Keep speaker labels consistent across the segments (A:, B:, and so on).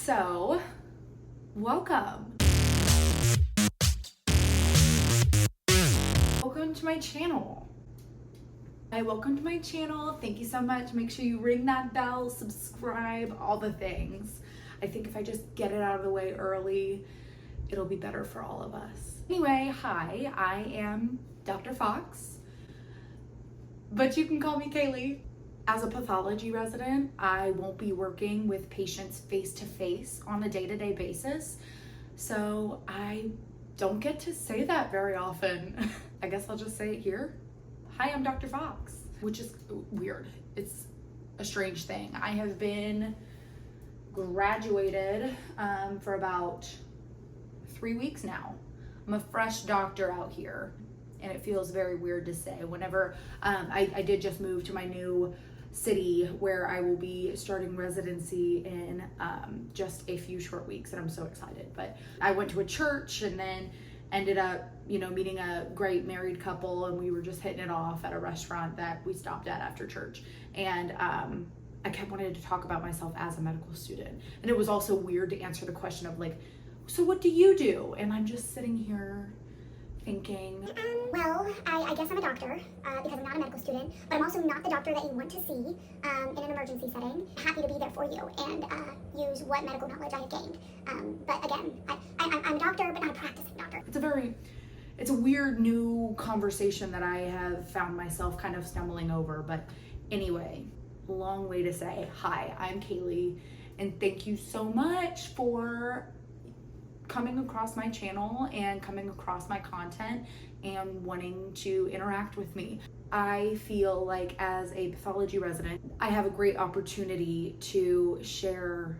A: So, welcome. Welcome to my channel. Welcome to my channel. Thank you so much. Make sure you ring that bell, subscribe, all the things. I think if I just get it out of the way early, it'll be better for all of us. Anyway, hi, I am Dr. Fox, but you can call me Kaylee. As a pathology resident, I won't be working with patients face-to-face on a day-to-day basis, so I don't get to say that very often. I guess I'll just say it here. Hi, I'm Dr. Fox, which is weird. It's a strange thing. I have been graduated for about 3 weeks now. I'm a fresh doctor out here, and it feels very weird to say. Whenever I did just move to my new city where I will be starting residency in just a few short weeks, and I'm so excited. But I went to a church and then ended up, meeting a great married couple, and we were just hitting it off at a restaurant that we stopped at after church. And I kept wanting to talk about myself as a medical student, and it was also weird to answer the question of like, so what do you do? And I'm just sitting here thinking,
B: well, I guess I'm a doctor because I'm not a medical student, but I'm also not the doctor that you want to see in an emergency setting. Happy to be there for you and use what medical knowledge I have gained. But again, I'm a doctor, but not a practicing doctor.
A: It's a weird new conversation that I have found myself kind of stumbling over. But anyway, long way to say, hi, I'm Kaylee, and thank you so much for coming across my channel and coming across my content and wanting to interact with me. I feel like as a pathology resident, I have a great opportunity to share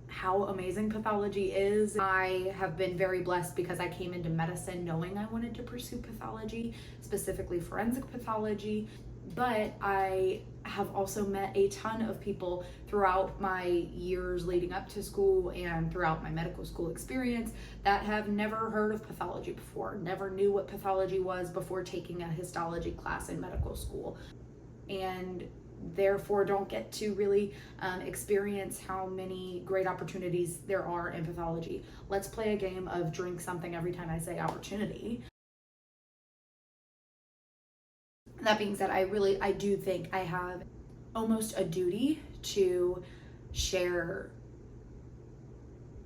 A: how amazing pathology is. I have been very blessed because I came into medicine knowing I wanted to pursue pathology, specifically forensic pathology, but I have also met a ton of people throughout my years leading up to school and throughout my medical school experience that have never heard of pathology before, never knew what pathology was before taking a histology class in medical school, and therefore don't get to really experience how many great opportunities there are in pathology. Let's play a game of drink something every time I say opportunity. That being said, I do think I have almost a duty to share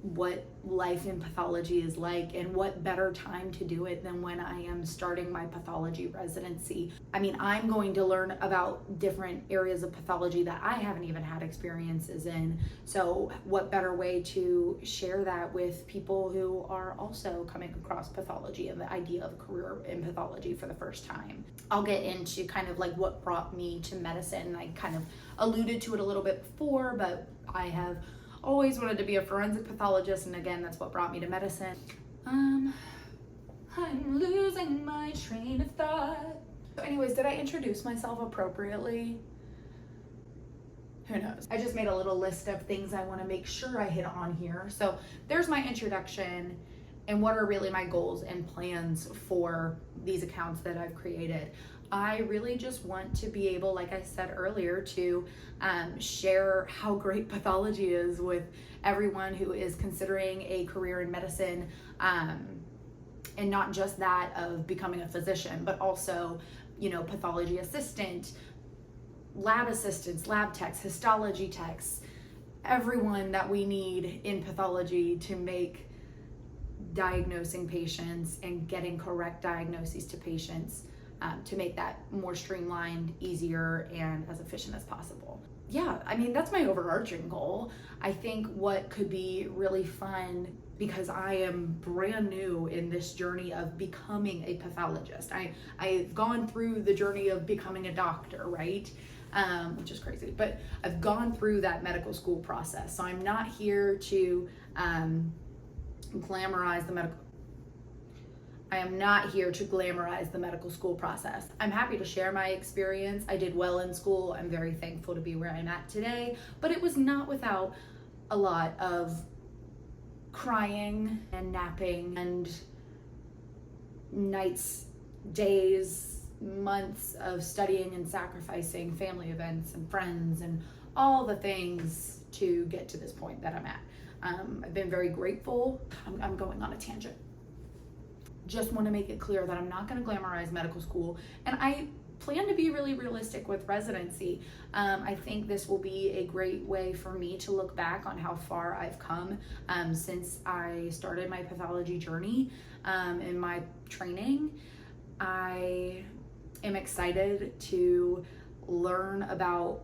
A: what life in pathology is like, and what better time to do it than when I am starting my pathology residency. I mean, I'm going to learn about different areas of pathology that I haven't even had experiences in. So what better way to share that with people who are also coming across pathology and the idea of a career in pathology for the first time. I'll get into kind of like what brought me to medicine. I kind of alluded to it a little bit before, but I have always wanted to be a forensic pathologist, and again, that's what brought me to medicine. I'm losing my train of thought. So anyways, did I introduce myself appropriately? Who knows? I just made a little list of things I want to make sure I hit on here. So there's my introduction and what are really my goals and plans for these accounts that I've created. I really just want to be able, like I said earlier, to share how great pathology is with everyone who is considering a career in medicine, and not just that of becoming a physician, but also, pathology assistant, lab assistants, lab techs, histology techs, everyone that we need in pathology to make diagnosing patients and getting correct diagnoses to patients, to make that more streamlined, easier, and as efficient as possible. Yeah, I mean, that's my overarching goal. I think what could be really fun, because I am brand new in this journey of becoming a pathologist. I've gone through the journey of becoming a doctor, right? Which is crazy, but I've gone through that medical school process. So I'm not here to glamorize the medical. I am not here to glamorize the medical school process. I'm happy to share my experience. I did well in school. I'm very thankful to be where I'm at today, but it was not without a lot of crying and napping and nights, days, months of studying and sacrificing family events and friends and all the things to get to this point that I'm at. I've been very grateful. I'm going on a tangent. Just want to make it clear that I'm not going to glamorize medical school, and I plan to be really realistic with residency. I think this will be a great way for me to look back on how far I've come since I started my pathology journey in my training. I am excited to learn about,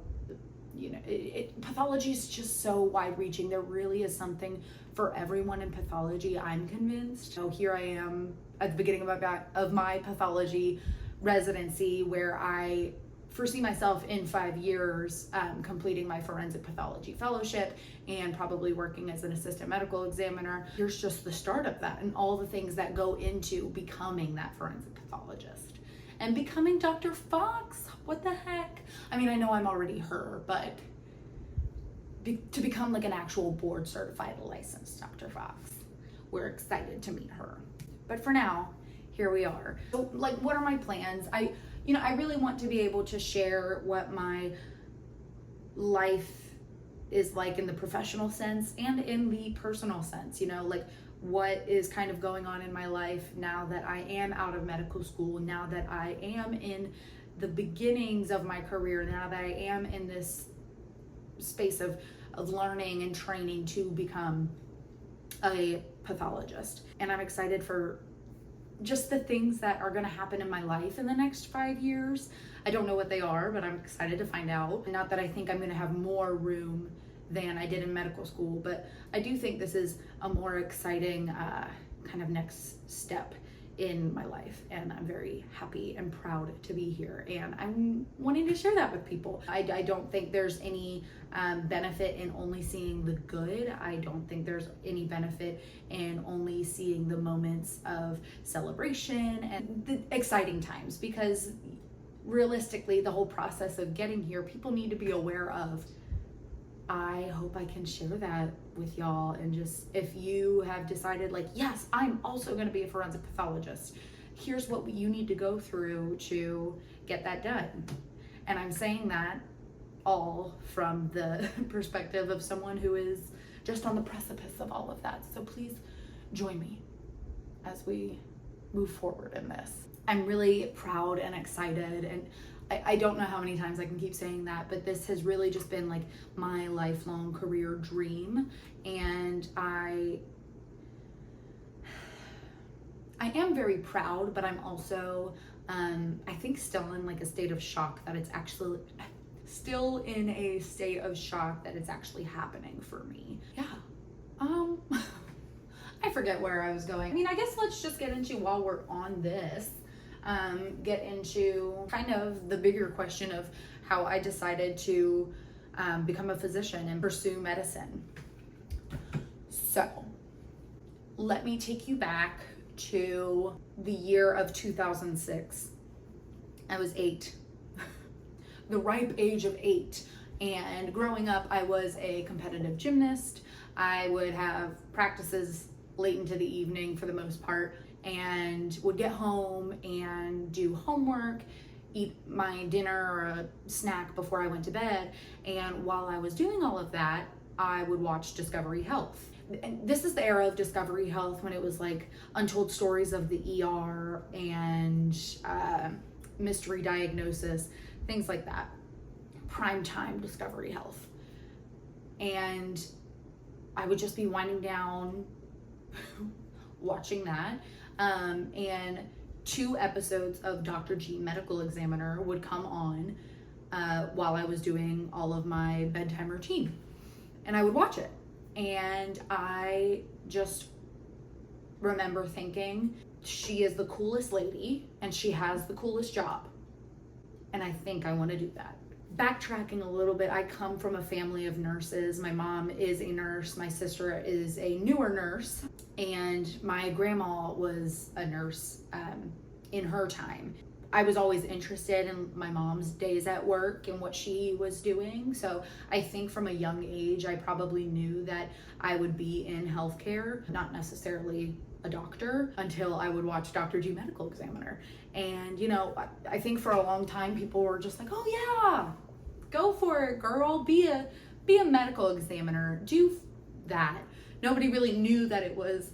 A: pathology is just so wide reaching. There really is something for everyone in pathology, I'm convinced. So here I am at the beginning of my pathology residency, where I foresee myself in 5 years completing my forensic pathology fellowship and probably working as an assistant medical examiner. Here's just the start of that and all the things that go into becoming that forensic pathologist and becoming Dr. Fox. What the heck? I mean, I know I'm already her, but to become like an actual board certified licensed Dr. Fox, we're excited to meet her. But for now, here we are. So, like, what are my plans? I really want to be able to share what my life is like in the professional sense and in the personal sense, like what is kind of going on in my life now that I am out of medical school, now that I am in the beginnings of my career, now that I am in this space of learning and training to become a pathologist. And I'm excited for just the things that are going to happen in my life in the next 5 years. I don't know what they are, but I'm excited to find out. Not that I think I'm going to have more room than I did in medical school, but I do think this is a more exciting kind of next step in my life, and I'm very happy and proud to be here, and I'm wanting to share that with people. I don't think there's any benefit in only seeing the good. I don't think there's any benefit in only seeing the moments of celebration and the exciting times, because realistically, the whole process of getting here, people need to be aware of. I hope I can share that with y'all, and just if you have decided like, yes, I'm also going to be a forensic pathologist, here's what you need to go through to get that done. And I'm saying that all from the perspective of someone who is just on the precipice of all of that. So please join me as we move forward in this. I'm really proud and excited, and I don't know how many times I can keep saying that, but this has really just been like my lifelong career dream. And I am very proud, but I'm also, I think still in like a state of shock that it's actually, happening for me. Yeah. I forget where I was going. I mean, I guess let's just get into, while we're on this, get into kind of the bigger question of how I decided to become a physician and pursue medicine. So let me take you back to the year of 2006. I was 8, the ripe age of 8. And growing up, I was a competitive gymnast. I would have practices late into the evening for the most part, and would get home and do homework, eat my dinner or a snack before I went to bed. And while I was doing all of that, I would watch Discovery Health. And this is the era of Discovery Health when it was like Untold Stories of the ER and Mystery Diagnosis, things like that. Primetime Discovery Health. And I would just be winding down watching that. And 2 episodes of Dr. G Medical Examiner would come on while I was doing all of my bedtime routine. And I would watch it. And I just remember thinking, she is the coolest lady and she has the coolest job. And I think I want to do that. Backtracking a little bit, I come from a family of nurses. My mom is a nurse. My sister is a newer nurse. And my grandma was a nurse in her time. I was always interested in my mom's days at work and what she was doing. So I think from a young age, I probably knew that I would be in healthcare, not necessarily a doctor, until I would watch Dr. G Medical Examiner. And, I think for a long time, people were just like, oh yeah, go for it, girl, be a be a medical examiner, do that. Nobody really knew that it was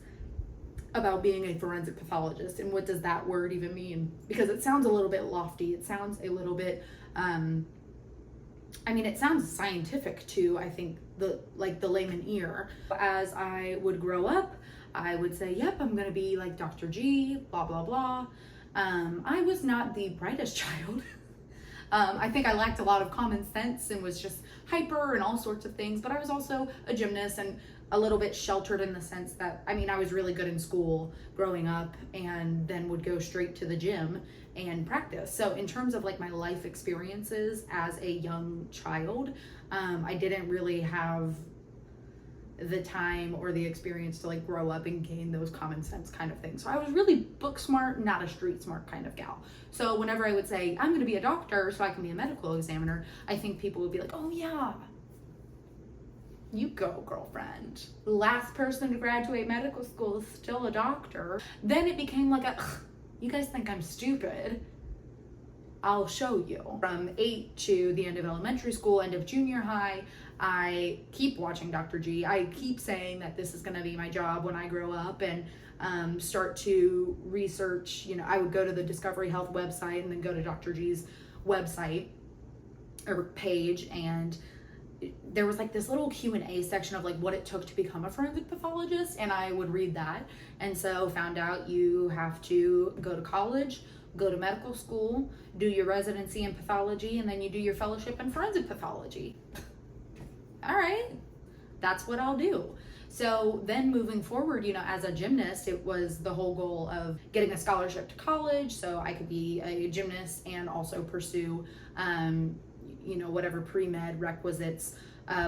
A: about being a forensic pathologist, and what does that word even mean? Because it sounds a little bit lofty. It sounds a little bit, it sounds scientific to, I think, the layman ear. As I would grow up, I would say, yep, I'm gonna be like Dr. G, blah, blah, blah. I was not the brightest child. I think I lacked a lot of common sense and was just hyper and all sorts of things, but I was also a gymnast and a little bit sheltered in the sense that, I was really good in school growing up and then would go straight to the gym and practice. So in terms of like my life experiences as a young child, I didn't really have the time or the experience to like grow up and gain those common sense kind of things. So I was really book smart, not a street smart kind of gal. So whenever I would say, I'm gonna be a doctor so I can be a medical examiner, I think people would be like, oh yeah, you go, girlfriend. Last person to graduate medical school is still a doctor. Then it became like you guys think I'm stupid. I'll show you. From 8 to the end of elementary school, end of junior high, I keep watching Dr. G. I keep saying that this is gonna be my job when I grow up and start to research. I would go to the Discovery Health website and then go to Dr. G's website or page, and there was like this little Q&A section of like what it took to become a forensic pathologist, and I would read that, and so found out you have to go to college, go to medical school, do your residency in pathology, and then you do your fellowship in forensic pathology. All right, that's what I'll do. So then moving forward, as a gymnast, it was the whole goal of getting a scholarship to college so I could be a gymnast and also pursue whatever pre-med requisites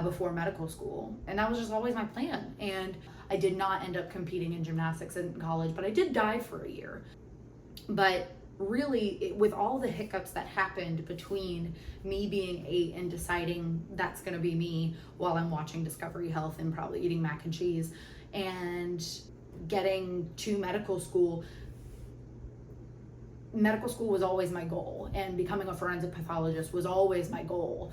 A: before medical school. And that was just always my plan. And I did not end up competing in gymnastics in college, but I did dive for a year. But really, with all the hiccups that happened between me being 8 and deciding that's gonna be me while I'm watching Discovery Health and probably eating mac and cheese, and getting to medical school was always my goal, and becoming a forensic pathologist was always my goal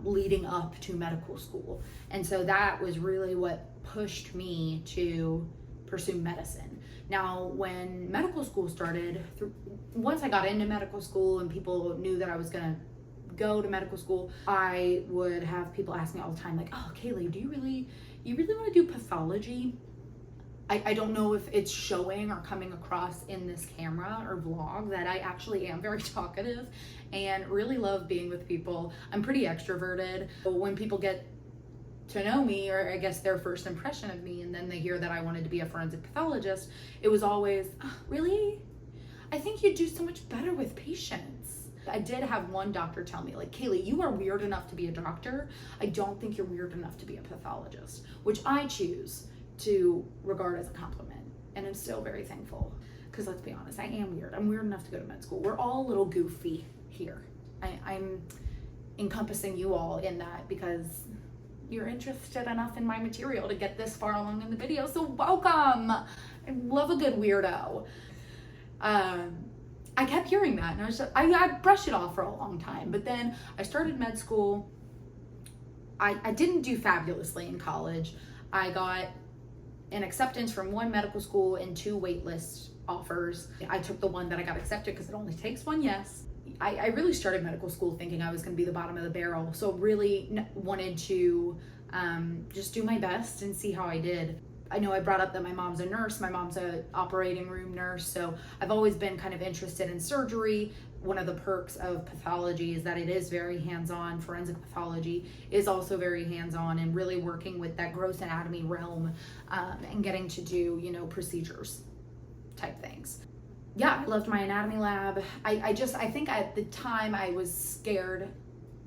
A: leading up to medical school. And so that was really what pushed me to pursue medicine. Now, when medical school started, once I got into medical school and people knew that I was gonna go to medical school, I would have people ask me all the time, like, oh, Kaylee, you really wanna do pathology? I don't know if it's showing or coming across in this camera or vlog that I actually am very talkative and really love being with people. I'm pretty extroverted. When people get to know me, or I guess their first impression of me, and then they hear that I wanted to be a forensic pathologist, it was always, oh, really? I think you'd do so much better with patients. I did have one doctor tell me, like, Kaylee, you are weird enough to be a doctor. I don't think you're weird enough to be a pathologist, which I choose to regard as a compliment. And I'm still very thankful, because let's be honest, I am weird. I'm weird enough to go to med school. We're all a little goofy here. I'm encompassing you all in that because you're interested enough in my material to get this far along in the video, so welcome. I love a good weirdo. I kept hearing that, and I brushed it off for a long time, but then I started med school. I didn't do fabulously in college. I got an acceptance from 1 medical school and 2 waitlist offers. I took the one that I got accepted because it only takes 1 yes. I really started medical school thinking I was going to be the bottom of the barrel, so really wanted to just do my best and see how I did. I know I brought up that my mom's a nurse. My mom's an operating room nurse, so I've always been kind of interested in surgery. One of the perks of pathology is that it is very hands-on. Forensic pathology is also very hands-on and really working with that gross anatomy realm and getting to do, procedures type things. Yeah, I loved my anatomy lab. I think at the time I was scared.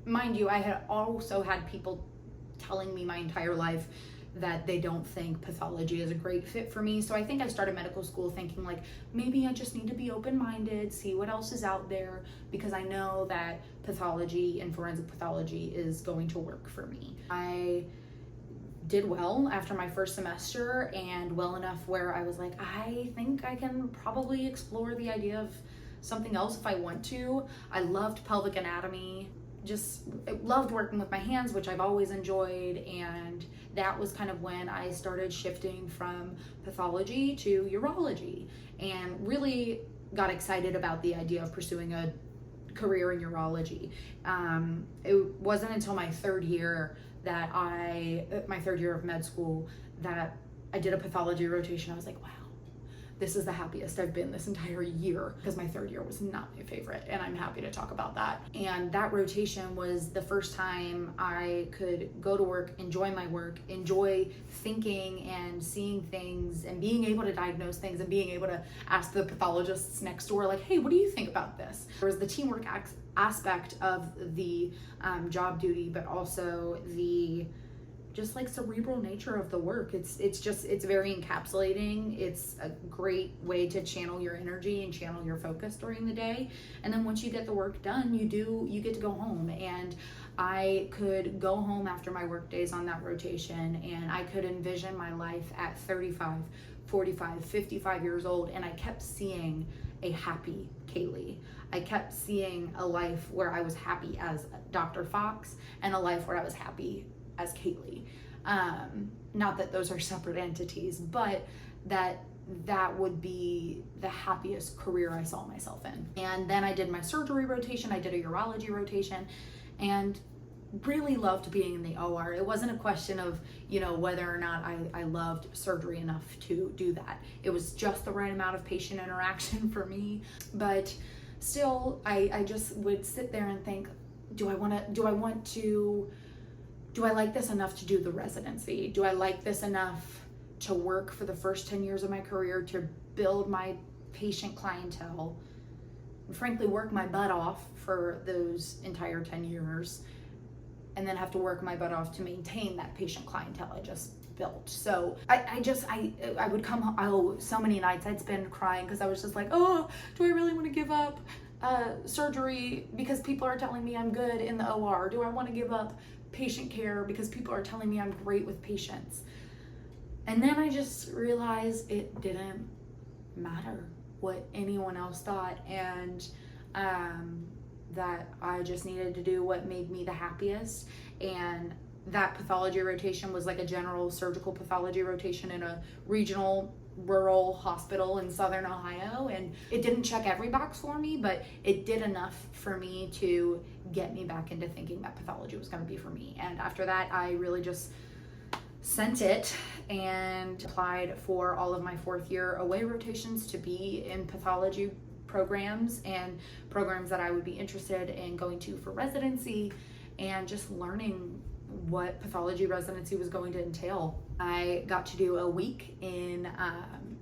A: Mind you, I had also had people telling me my entire life that they don't think pathology is a great fit for me. So I think I started medical school thinking like, maybe I just need to be open-minded, see what else is out there, because I know that pathology and forensic pathology is going to work for me. I did well after my first semester, and well enough where I was like, I think I can probably explore the idea of something else if I want to. I loved pelvic anatomy. just loved working with my hands, which I've always enjoyed. And that was kind of when I started shifting from pathology to urology, and really got excited about the idea of pursuing a career in urology. It wasn't until my third year of med school that I did a pathology rotation. I was like, wow, this is the happiest I've been this entire year, because my third year was not my favorite, and I'm happy to talk about that. And that rotation was the first time I could go to work, enjoy my work, enjoy thinking and seeing things and being able to diagnose things and being able to ask the pathologists next door, like, hey, what do you think about this? There was the teamwork aspect of the job duty, but also the just like cerebral nature of the work. It's very encapsulating. It's a great way to channel your energy and channel your focus during the day. And then once you get the work done, you get to go home. And I could go home after my work days on that rotation, and I could envision my life at 35, 45, 55 years old, and I kept seeing a happy Kaylee. I kept seeing a life where I was happy as Dr. Fox, and a life where I was happy as Kaylee. Not that those are separate entities, but that would be the happiest career I saw myself in. And then I did my surgery rotation, I did a urology rotation, and really loved being in the OR. It wasn't a question of, whether or not I loved surgery enough to do that. It was just the right amount of patient interaction for me. But still, I just would sit there and think, do I like this enough to do the residency? Do I like this enough to work for the first 10 years of my career, to build my patient clientele, and frankly work my butt off for those entire 10 years, and then have to work my butt off to maintain that patient clientele I just built? So I would come home, so many nights I'd spend crying, because I was just like, oh, do I really want to give up surgery because people are telling me I'm good in the OR? Do I want to give up patient care because people are telling me I'm great with patients? And then I just realized it didn't matter what anyone else thought, and that I just needed to do what made me the happiest. And that pathology rotation was like a general surgical pathology rotation in a regional rural hospital in Southern Ohio, and it didn't check every box for me, but it did enough for me to get me back into thinking that pathology was going to be for me. And after that, I really just sent it and applied for all of my fourth year away rotations to be in pathology programs, and programs that I would be interested in going to for residency, and just learning what pathology residency was going to entail. I got to do a week in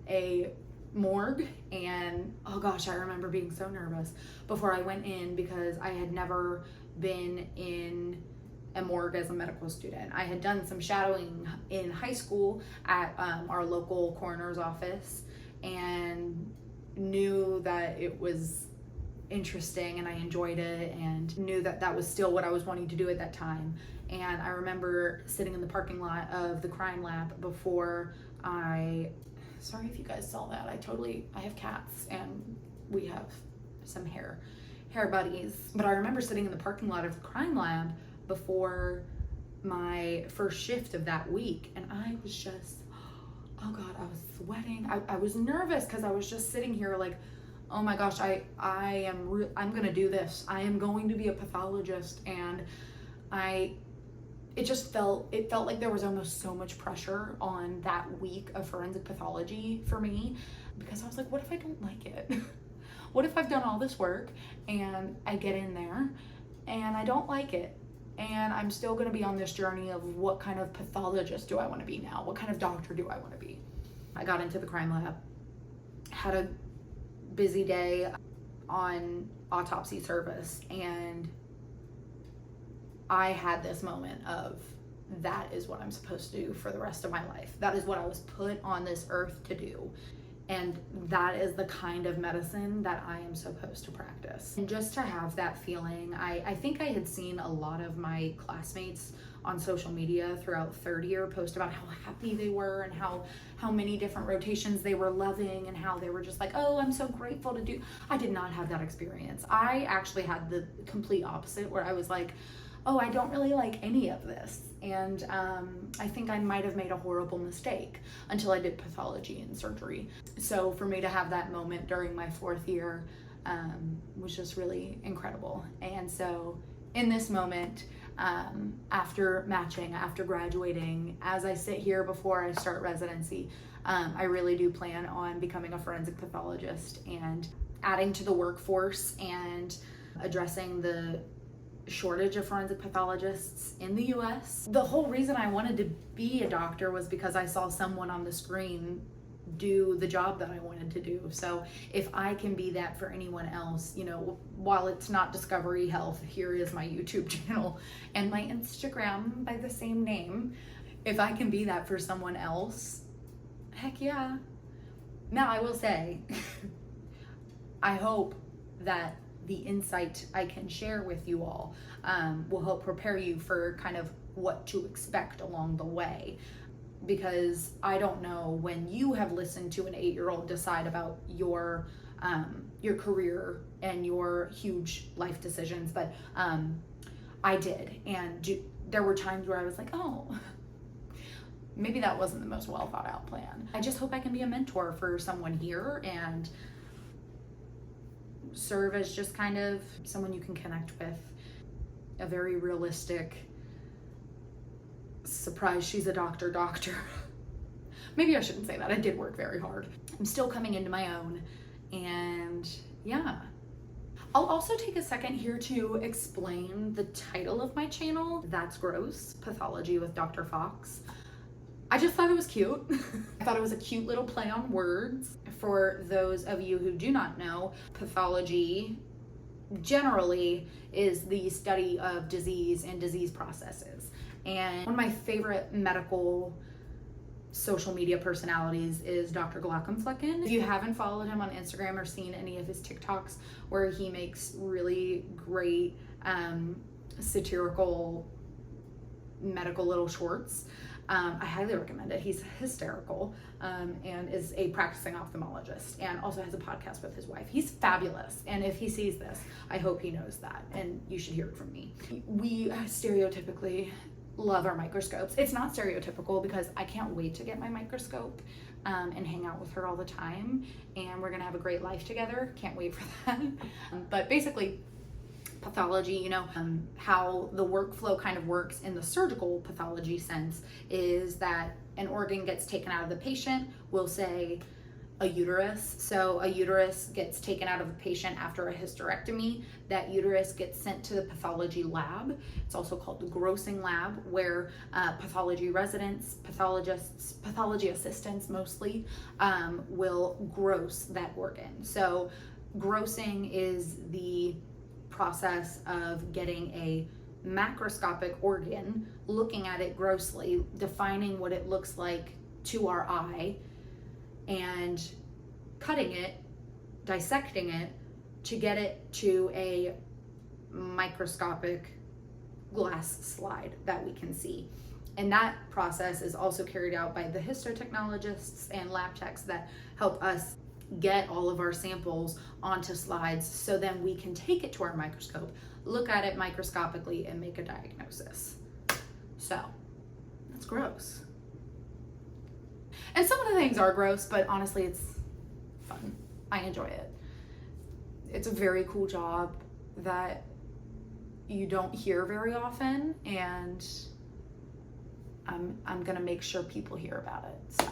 A: a morgue, and oh gosh, I remember being so nervous before I went in, because I had never been in a morgue as a medical student. I had done some shadowing in high school at our local coroner's office, and knew that it was interesting and I enjoyed it, and knew that that was still what I was wanting to do at that time. And I remember sitting in the parking lot of the crime lab before sorry if you guys saw that, I have cats and we have some hair buddies, but I remember sitting in the parking lot of the crime lab before my first shift of that week, and I was just, oh God, I was sweating. I was nervous, because I was just sitting here like, oh my gosh, I'm gonna do this. I am going to be a pathologist. And it felt like there was almost so much pressure on that week of forensic pathology for me, because I was like, what if I don't like it? What if I've done all this work and I get in there and I don't like it? And I'm still gonna be on this journey of what kind of pathologist do I wanna be now? What kind of doctor do I wanna be? I got into the crime lab, had a busy day on autopsy service, and I had this moment of, that is what I'm supposed to do for the rest of my life. That is what I was put on this earth to do. And that is the kind of medicine that I am supposed to practice. And just to have that feeling, I think I had seen a lot of my classmates on social media throughout third year post about how happy they were and how many different rotations they were loving and how they were just like, oh, I'm so grateful to do. I did not have that experience. I actually had the complete opposite, where I was like, oh, I don't really like any of this. And I think I might have made a horrible mistake until I did pathology and surgery. So for me to have that moment during my fourth year was just really incredible. And so in this moment, after matching, after graduating, as I sit here before I start residency, I really do plan on becoming a forensic pathologist and adding to the workforce and addressing the shortage of forensic pathologists in the US. The whole reason I wanted to be a doctor was because I saw someone on the screen do the job that I wanted to do. So if I can be that for anyone else, you know, while it's not Discovery Health, here is my YouTube channel and my Instagram by the same name. If I can be that for someone else, heck yeah. Now I will say, I hope that the insight I can share with you all will help prepare you for kind of what to expect along the way. Because I don't know when you have listened to an 8-year-old decide about your career and your huge life decisions, but I did, and there were times where I was like, oh, maybe that wasn't the most well thought out plan. I just hope I can be a mentor for someone here and serve as just kind of someone you can connect with, a very realistic, surprise she's a doctor. Maybe I shouldn't say that. I did work very hard. I'm still coming into my own, and yeah. I'll also take a second here to explain the title of my channel. That's gross, Pathology with Dr. Fox. I just thought it was cute. I thought it was a cute little play on words. For those of you who do not know, pathology generally is the study of disease and disease processes. And one of my favorite medical social media personalities is Dr. Glockenflecken. If you haven't followed him on Instagram or seen any of his TikToks where he makes really great satirical medical little shorts, I highly recommend it. He's hysterical and is a practicing ophthalmologist and also has a podcast with his wife. He's fabulous. And if he sees this, I hope he knows that, and you should hear it from me. We stereotypically love our microscopes. It's not stereotypical because I can't wait to get my microscope and hang out with her all the time, and we're gonna have a great life together. Can't wait for that. But basically, pathology, you know, how the workflow kind of works in the surgical pathology sense is that an organ gets taken out of the patient, we'll say a uterus. So a uterus gets taken out of a patient after a hysterectomy. That uterus gets sent to the pathology lab. It's also called the grossing lab, where pathology residents, pathologists, pathology assistants mostly, will gross that organ. So grossing is the process of getting a macroscopic organ, looking at it grossly, defining what it looks like to our eye, and cutting it, dissecting it to get it to a microscopic glass slide that we can see. And that process is also carried out by the histotechnologists and lab techs that help us get all of our samples onto slides, so then we can take it to our microscope, look at it microscopically, and make a diagnosis. So that's gross. And some of the things are gross, but honestly, it's fun. I enjoy it. It's a very cool job that you don't hear very often, and I'm gonna make sure people hear about it. So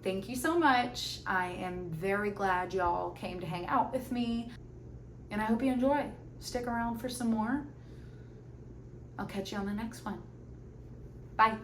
A: thank you so much. I am very glad y'all came to hang out with me, and I hope you enjoy. Stick around for some more. I'll catch you on the next one. Bye.